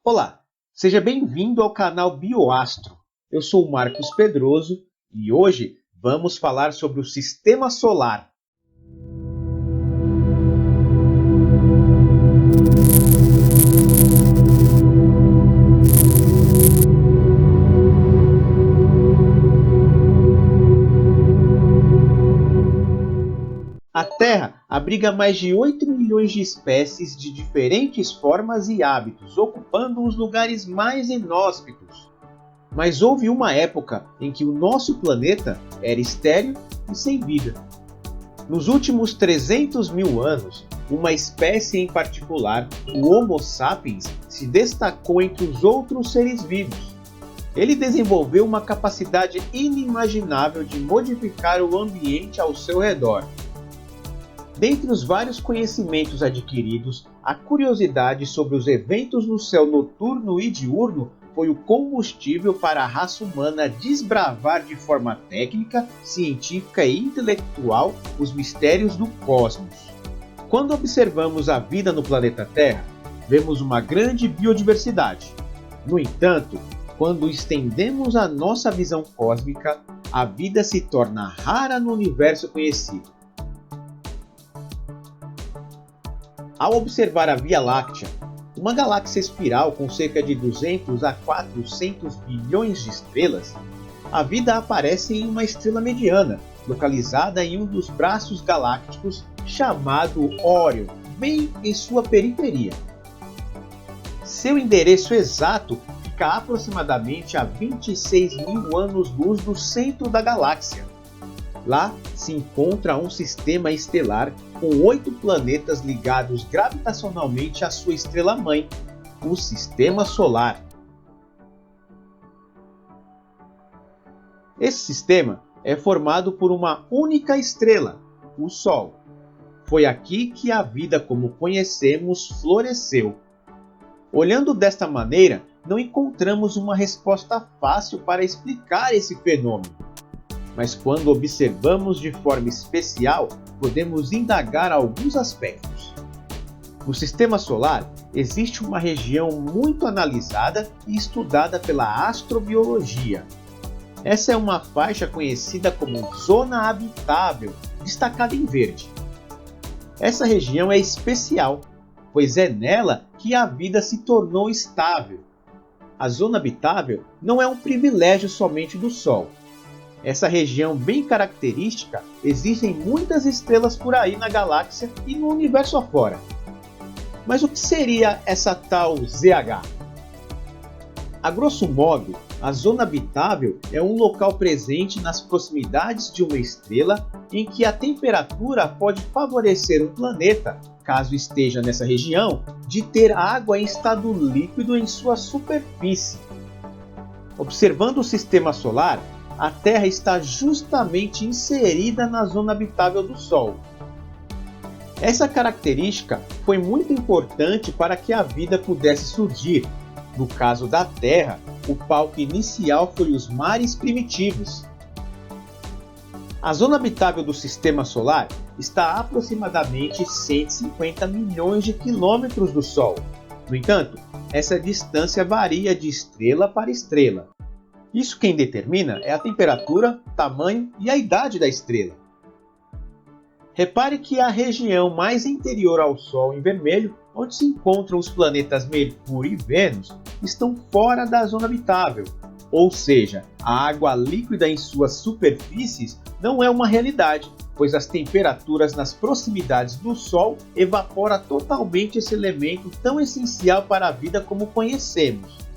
Olá, seja bem-vindo ao canal Bioastro. Eu sou o Marcos Pedroso e hoje vamos falar sobre o Sistema Solar. A Terra abriga mais de 8 milhões de espécies de diferentes formas e hábitos, ocupando os lugares mais inóspitos. Mas houve uma época em que o nosso planeta era estéril e sem vida. Nos últimos 300 mil anos, uma espécie em particular, o Homo sapiens, se destacou entre os outros seres vivos. Ele desenvolveu uma capacidade inimaginável de modificar o ambiente ao seu redor. Dentre os vários conhecimentos adquiridos, a curiosidade sobre os eventos no céu noturno e diurno foi o combustível para a raça humana desbravar de forma técnica, científica e intelectual os mistérios do cosmos. Quando observamos a vida no planeta Terra, vemos uma grande biodiversidade. No entanto, quando estendemos a nossa visão cósmica, a vida se torna rara no universo conhecido. Ao observar a Via Láctea, uma galáxia espiral com cerca de 200 a 400 bilhões de estrelas, a vida aparece em uma estrela mediana, localizada em um dos braços galácticos chamado Órion, bem em sua periferia. Seu endereço exato fica aproximadamente a 26 mil anos-luz do centro da galáxia. Lá se encontra um sistema estelar com 8 planetas ligados gravitacionalmente à sua estrela-mãe, o Sistema Solar. Esse sistema é formado por uma única estrela, o Sol. Foi aqui que a vida como conhecemos floresceu. Olhando desta maneira, não encontramos uma resposta fácil para explicar esse fenômeno. Mas quando observamos de forma especial, podemos indagar alguns aspectos. No Sistema Solar, existe uma região muito analisada e estudada pela astrobiologia. Essa é uma faixa conhecida como Zona Habitável, destacada em verde. Essa região é especial, pois é nela que a vida se tornou estável. A Zona Habitável não é um privilégio somente do Sol. Essa região bem característica, existem muitas estrelas por aí na galáxia e no universo afora. Mas o que seria essa tal ZH? A grosso modo, a zona habitável é um local presente nas proximidades de uma estrela em que a temperatura pode favorecer um planeta, caso esteja nessa região, de ter água em estado líquido em sua superfície. Observando o Sistema Solar, a Terra está justamente inserida na zona habitável do Sol. Essa característica foi muito importante para que a vida pudesse surgir. No caso da Terra, o palco inicial foi os mares primitivos. A zona habitável do Sistema Solar está a aproximadamente 150 milhões de quilômetros do Sol. No entanto, essa distância varia de estrela para estrela. Isso quem determina é a temperatura, tamanho e a idade da estrela. Repare que a região mais interior ao Sol em vermelho, onde se encontram os planetas Mercúrio e Vênus, estão fora da zona habitável, ou seja, a água líquida em suas superfícies não é uma realidade, pois as temperaturas nas proximidades do Sol evaporam totalmente esse elemento tão essencial para a vida como conhecemos.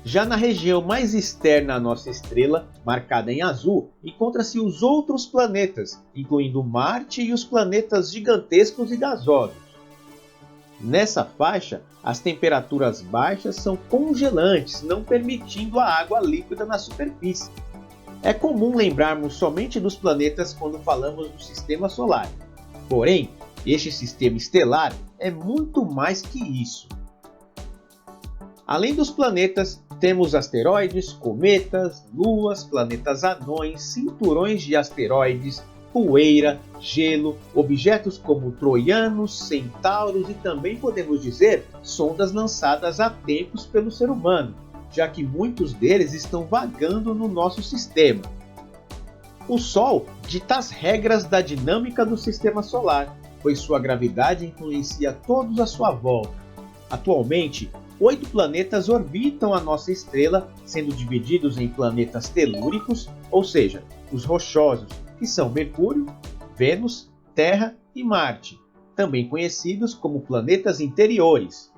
Já na região mais externa à nossa estrela, marcada em azul, encontram-se os outros planetas, incluindo Marte e os planetas gigantescos e gasosos. Nessa faixa, as temperaturas baixas são congelantes, não permitindo a água líquida na superfície. É comum lembrarmos somente dos planetas quando falamos do Sistema Solar. Porém, este sistema estelar é muito mais que isso. Além dos planetas, temos asteroides, cometas, luas, planetas anões, cinturões de asteroides, poeira, gelo, objetos como troianos, centauros e também podemos dizer sondas lançadas há tempos pelo ser humano, já que muitos deles estão vagando no nosso sistema. O Sol dita as regras da dinâmica do sistema solar, pois sua gravidade influencia todos à sua volta. Atualmente, 8 planetas orbitam a nossa estrela, sendo divididos em planetas telúricos, ou seja, os rochosos, que são Mercúrio, Vênus, Terra e Marte, também conhecidos como planetas interiores.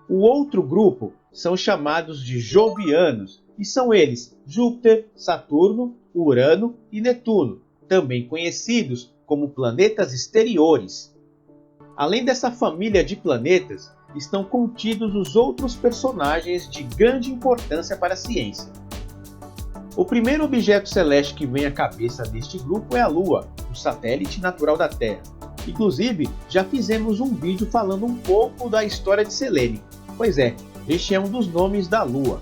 O outro grupo são chamados de jovianos, e são eles Júpiter, Saturno, Urano e Netuno, também conhecidos como planetas exteriores. Além dessa família de planetas, estão contidos os outros personagens de grande importância para a ciência. O primeiro objeto celeste que vem à cabeça deste grupo é a Lua, o satélite natural da Terra. Inclusive, já fizemos um vídeo falando um pouco da história de Selene. Pois é, este é um dos nomes da Lua.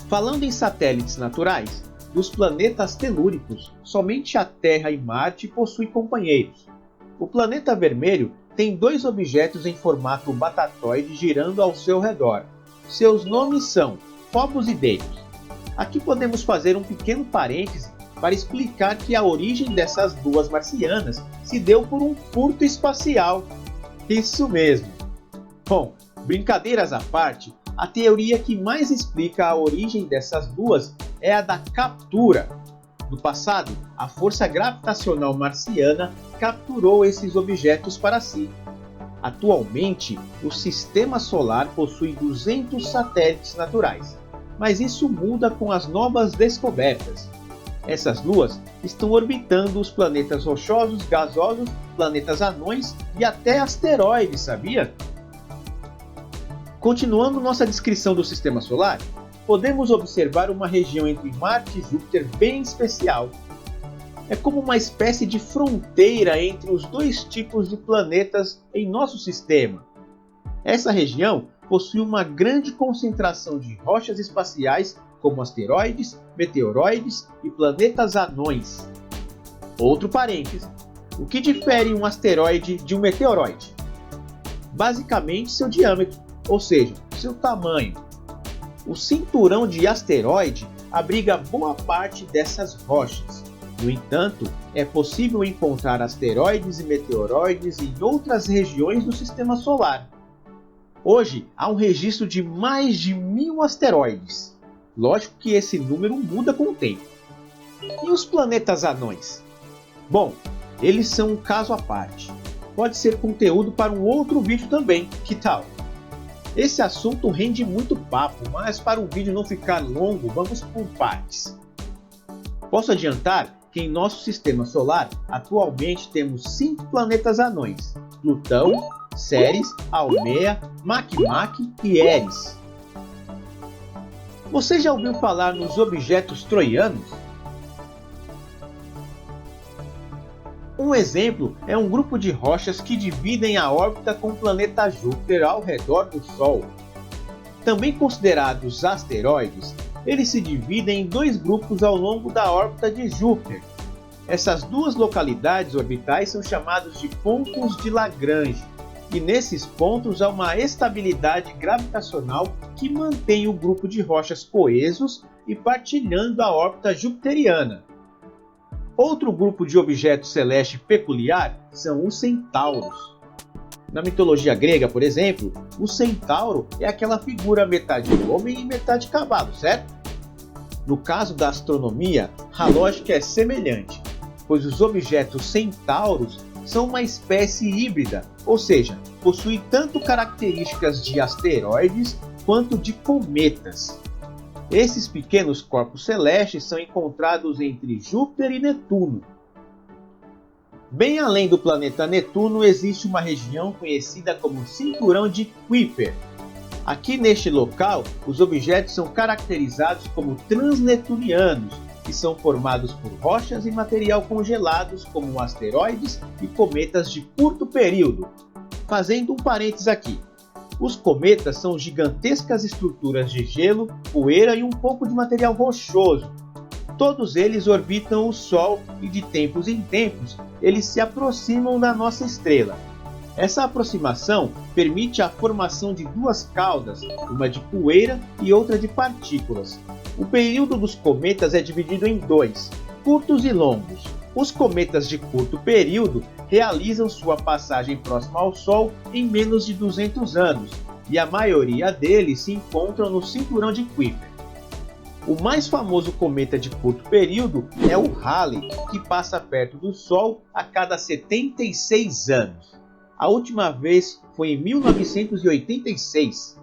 Falando em satélites naturais, dos planetas telúricos, somente a Terra e Marte possuem companheiros. O planeta vermelho tem 2 objetos em formato batatoide girando ao seu redor. Seus nomes são Phobos e Deimos. Aqui podemos fazer um pequeno parêntese para explicar que a origem dessas duas marcianas se deu por um furto espacial. Isso mesmo! Bom, brincadeiras à parte, a teoria que mais explica a origem dessas duas é a da captura. No passado, a força gravitacional marciana capturou esses objetos para si. Atualmente, o Sistema Solar possui 200 satélites naturais, mas isso muda com as novas descobertas. Essas luas estão orbitando os planetas rochosos, gasosos, planetas anões e até asteroides, sabia? Continuando nossa descrição do Sistema Solar, podemos observar uma região entre Marte e Júpiter bem especial. É como uma espécie de fronteira entre os 2 tipos de planetas em nosso sistema. Essa região possui uma grande concentração de rochas espaciais como asteroides, meteoroides e planetas anões. Outro parêntese: o que difere um asteroide de um meteoroide? Basicamente seu diâmetro, ou seja, seu tamanho. O cinturão de asteroide abriga boa parte dessas rochas. No entanto, é possível encontrar asteroides e meteoroides em outras regiões do Sistema Solar. Hoje, há um registro de mais de 1000 asteroides. Lógico que esse número muda com o tempo. E os planetas anões? Bom, eles são um caso à parte. Pode ser conteúdo para um outro vídeo também, que tal? Esse assunto rende muito papo, mas para o vídeo não ficar longo, vamos por partes. Posso adiantar que em nosso Sistema Solar, atualmente temos 5 planetas anões: Plutão, Ceres, Almeia, Makemake e Eris. Você já ouviu falar nos objetos troianos? Um exemplo é um grupo de rochas que dividem a órbita com o planeta Júpiter ao redor do Sol. Também considerados asteroides, eles se dividem em 2 grupos ao longo da órbita de Júpiter. Essas 2 localidades orbitais são chamados de pontos de Lagrange, e nesses pontos há uma estabilidade gravitacional que mantém o grupo de rochas coesos e partilhando a órbita jupiteriana. Outro grupo de objetos celestes peculiar são os centauros. Na mitologia grega, por exemplo, o centauro é aquela figura metade homem e metade cavalo, certo? No caso da astronomia, a lógica é semelhante, pois os objetos centauros são uma espécie híbrida, ou seja, possuem tanto características de asteroides quanto de cometas. Esses pequenos corpos celestes são encontrados entre Júpiter e Netuno. Bem além do planeta Netuno existe uma região conhecida como Cinturão de Kuiper. Aqui neste local, os objetos são caracterizados como transnetunianos, que são formados por rochas e material congelados como asteroides e cometas de curto período. Fazendo um parênteses aqui, Os cometas são gigantescas estruturas de gelo, poeira e um pouco de material rochoso. Todos eles orbitam o Sol e de tempos em tempos eles se aproximam da nossa estrela. Essa aproximação permite a formação de duas caudas, uma de poeira e outra de partículas. O período dos cometas é dividido em dois, curtos e longos. Os cometas de curto período realizam sua passagem próxima ao Sol em menos de 200 anos, e a maioria deles se encontram no cinturão de Kuiper. O mais famoso cometa de curto período é o Halley, que passa perto do Sol a cada 76 anos. A última vez foi em 1986.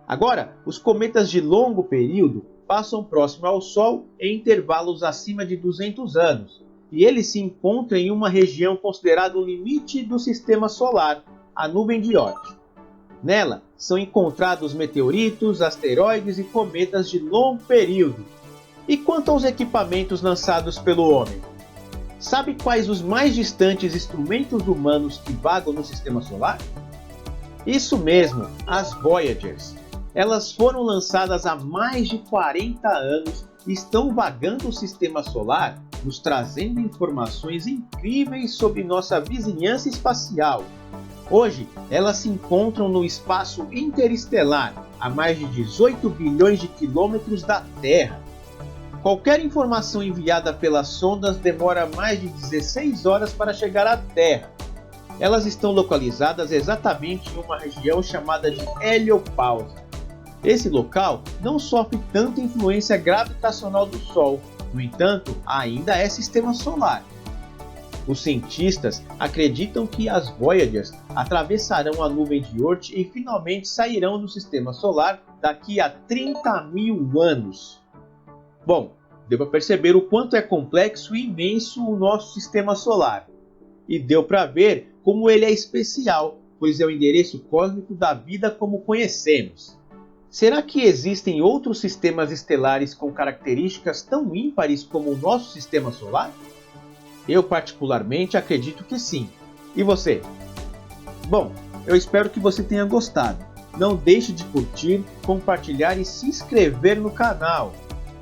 Agora, os cometas de longo período passam próximo ao Sol em intervalos acima de 200 anos, e eles se encontram em uma região considerada o limite do Sistema Solar, a nuvem de Oort. Nela são encontrados meteoritos, asteroides e cometas de longo período. E quanto aos equipamentos lançados pelo homem? Sabe quais os mais distantes instrumentos humanos que vagam no Sistema Solar? Isso mesmo, as Voyagers. Elas foram lançadas há mais de 40 anos e estão vagando o Sistema Solar, nos trazendo informações incríveis sobre nossa vizinhança espacial. Hoje, elas se encontram no espaço interestelar, a mais de 18 bilhões de quilômetros da Terra. Qualquer informação enviada pelas sondas demora mais de 16 horas para chegar à Terra. Elas estão localizadas exatamente em uma região chamada de heliopausa. Esse local não sofre tanta influência gravitacional do Sol, no entanto, ainda é sistema solar. Os cientistas acreditam que as Voyagers atravessarão a nuvem de Oort e finalmente sairão do sistema solar daqui a 30.000 anos. Bom, deu para perceber o quanto é complexo e imenso o nosso sistema solar. E deu para ver como ele é especial, pois é o endereço cósmico da vida como conhecemos. Será que existem outros sistemas estelares com características tão ímpares como o nosso sistema solar? Eu particularmente acredito que sim. E você? Bom, eu espero que você tenha gostado. Não deixe de curtir, compartilhar e se inscrever no canal,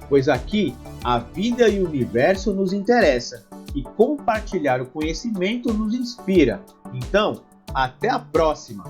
pois aqui a vida e o universo nos interessa e compartilhar o conhecimento nos inspira. Então, até a próxima!